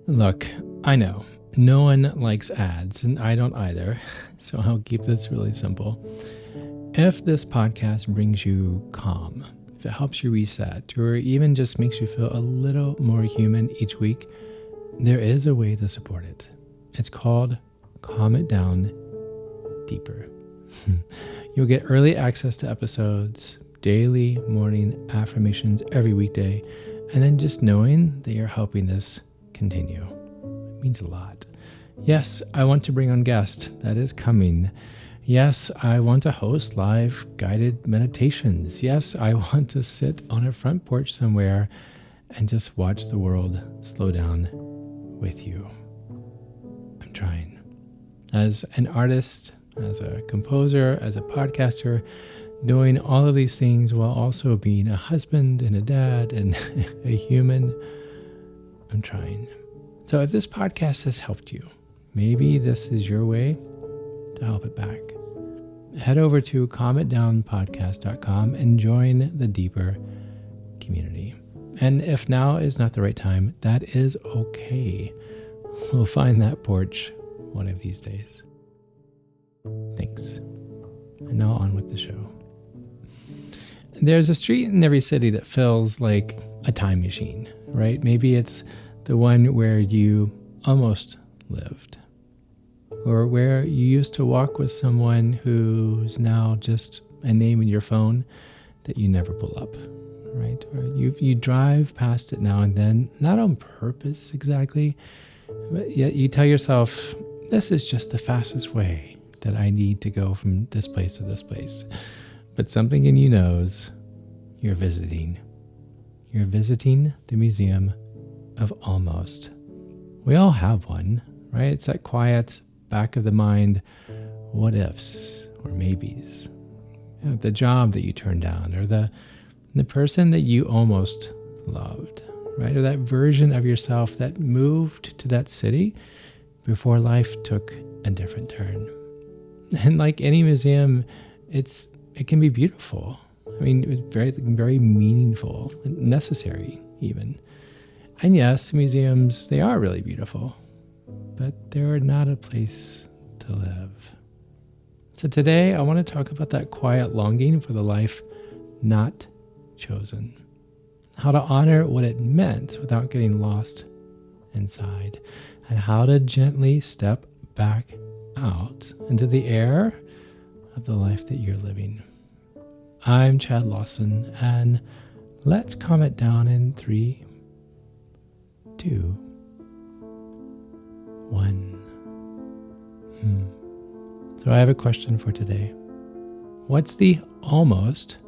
Look, I know no one likes ads, and I don't either, so I'll keep this really simple. If this podcast brings you calm, if it helps you reset, or even just makes you feel a little more human each week, there is a way to support it. It's called Calm It Down Deeper. You'll get early access to episodes, daily morning affirmations every weekday, and then just knowing that you're helping this continue. It means a lot. Yes, I want to bring on guests. That is coming. Yes, I want to host live guided meditations. Yes, I want to sit on a front porch somewhere and just watch the world slow down with you. I'm trying. As an artist, as a composer, as a podcaster, doing all of these things while also being a husband and a dad and a human, I'm trying. So if this podcast has helped you, maybe this is your way to help it back. Head over to calmitdownpodcast.com and join the deeper community. And if now is not the right time, that is okay. We'll find that porch one of these days. Thanks. And now on with the show. There's a street in every city that feels like a time machine, right? Maybe it's the one where you almost lived, or where you used to walk with someone who's now just a name in your phone that you never pull up, right? Or you drive past it now and then, not on purpose exactly, but yet you tell yourself, this is just the fastest way that I need to go from this place to this place. But something in you knows you're visiting. You're visiting the Museum of Almost. We all have one, right? It's that quiet back of the mind, what ifs or maybes. You know, the job that you turned down, or the person that you almost loved, right? Or that version of yourself that moved to that city before life took a different turn. And like any museum, it can be beautiful. I mean, it's very meaningful, necessary even. And yes, museums, they are really beautiful, but they're not a place to live. So today I want to talk about that quiet longing for the life not chosen. How to honor what it meant without getting lost inside, and how to gently step back out into the air of the life that you're living. I'm Chad Lawson, and let's calm it down in 3, 2, 1. So I have a question for today. What's the almost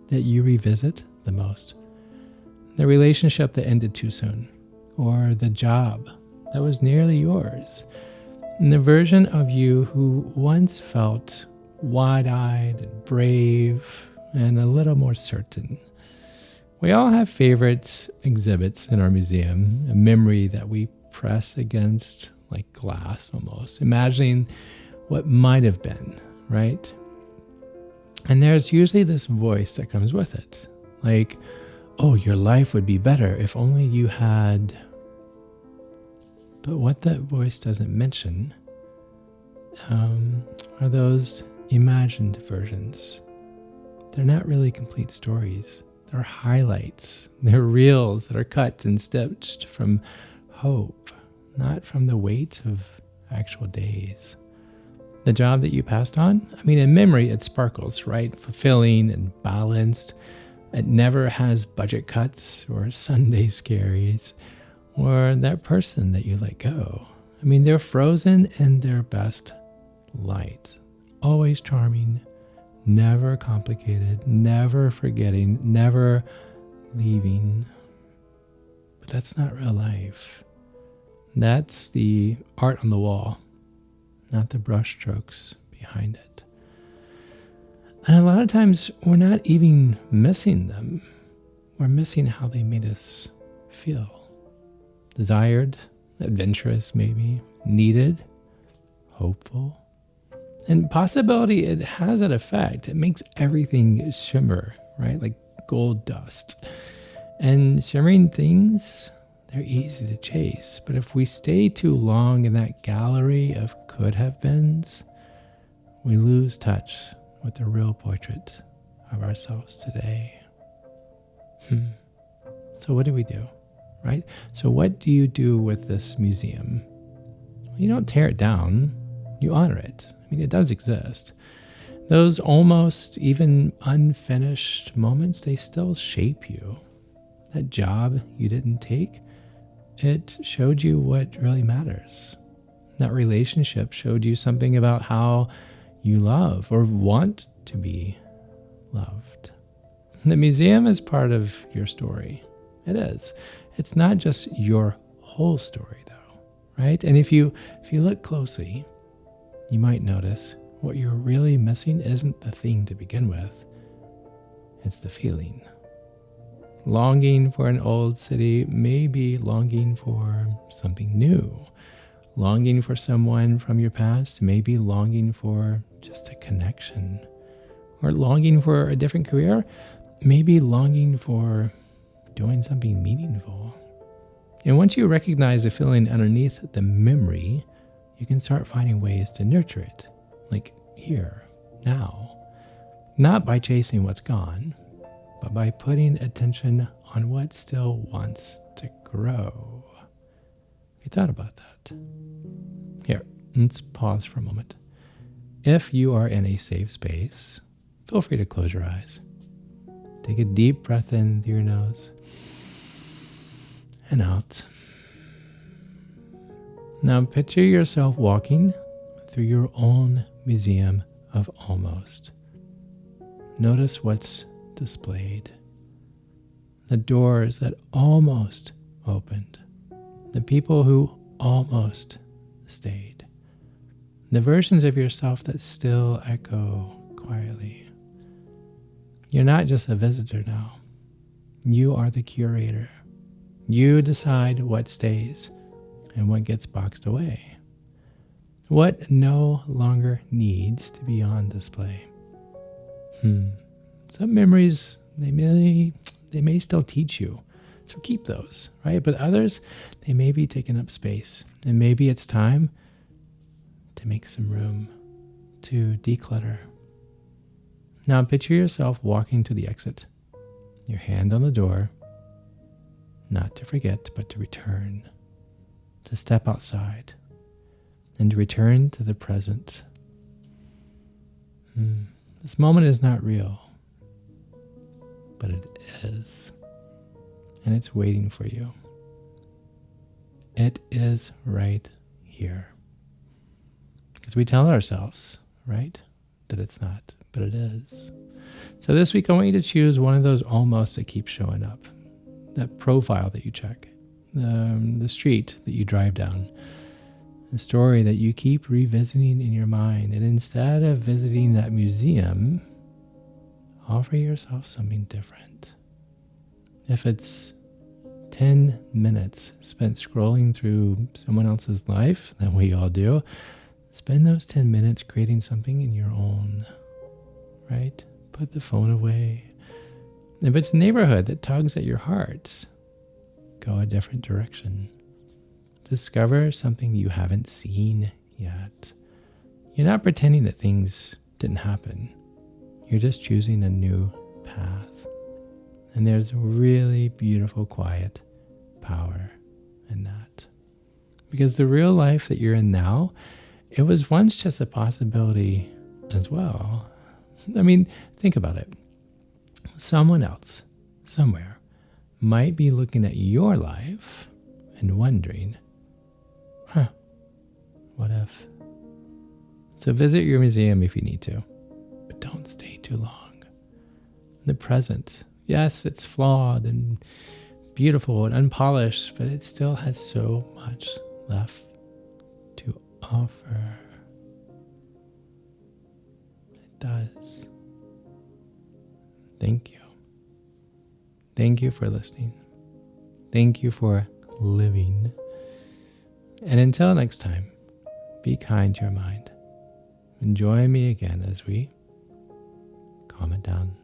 that you revisit the most? The relationship that ended too soon, or the job that was nearly yours, and the version of you who once felt wide-eyed and brave and a little more certain. We all have favorite exhibits in our museum, a memory that we press against like glass almost, imagining what might have been, right? And there's usually this voice that comes with it, like, oh, your life would be better if only you had. But what that voice doesn't mention are those imagined versions. They're not really complete stories. They're highlights. They're reels that are cut and stitched from hope, not from the weight of actual days. The job that you passed on, I mean, in memory, it sparkles, right? Fulfilling and balanced. It never has budget cuts or Sunday scaries, or that person that you let go. I mean, they're frozen in their best light. Always charming, never complicated, never forgetting, never leaving. But that's not real life. That's the art on the wall, not the brush strokes behind it. And a lot of times we're not even missing them. We're missing how they made us feel. Desired, adventurous maybe, needed, hopeful. And possibility, it has that effect. It makes everything shimmer, right? Like gold dust. And shimmering things, they're easy to chase. But if we stay too long in that gallery of could have beens, we lose touch with the real portrait of ourselves today. So what do we do, right? So what do you do with this museum? You don't tear it down, you honor it. I mean, it does exist. Those almost even unfinished moments, they still shape you. That job you didn't take, it showed you what really matters. That relationship showed you something about how you love or want to be loved. The museum is part of your story. It is. It's not just your whole story, though, right? And if you look closely, you might notice what you're really missing isn't the thing to begin with. It's the feeling. Longing for an old city may be longing for something new. Longing for someone from your past may be longing for just a connection. Or longing for a different career, maybe longing for doing something meaningful. And once you recognize the feeling underneath the memory, you can start finding ways to nurture it. Like here, now. Not by chasing what's gone, but by putting attention on what still wants to grow. Have you thought about that? Here, let's pause for a moment. If you are in a safe space, feel free to close your eyes. Take a deep breath in through your nose and out. Now picture yourself walking through your own museum of almost. Notice what's displayed. The doors that almost opened. The people who almost stayed. The versions of yourself that still echo quietly. You're not just a visitor now. You are the curator. You decide what stays and what gets boxed away. What no longer needs to be on display. Some memories, they may still teach you. So keep those, right? But others, they may be taking up space. And maybe it's time to make some room, to declutter. Now picture yourself walking to the exit, your hand on the door, not to forget, but to return, to step outside, and to return to the present. This moment is not real, but it is, and it's waiting for you. It is right here. Because we tell ourselves, right, that it's not, but it is. So this week, I want you to choose one of those almost that keeps showing up. That profile that you check, the street that you drive down, the story that you keep revisiting in your mind. And instead of visiting that museum, offer yourself something different. If it's 10 minutes spent scrolling through someone else's life, that we all do, spend those 10 minutes creating something in your own, right? Put the phone away. If it's a neighborhood that tugs at your heart, go a different direction. Discover something you haven't seen yet. You're not pretending that things didn't happen. You're just choosing a new path. And there's really beautiful, quiet power in that. Because the real life that you're in now, it was once just a possibility as well. I mean, think about it. Someone else, somewhere, might be looking at your life and wondering, what if? So visit your museum if you need to, but don't stay too long. The present, yes, it's flawed and beautiful and unpolished, but it still has so much left to offer. It does. Thank you. Thank you for listening. Thank you for living. And until next time, be kind to your mind. And join me again as we calm it down.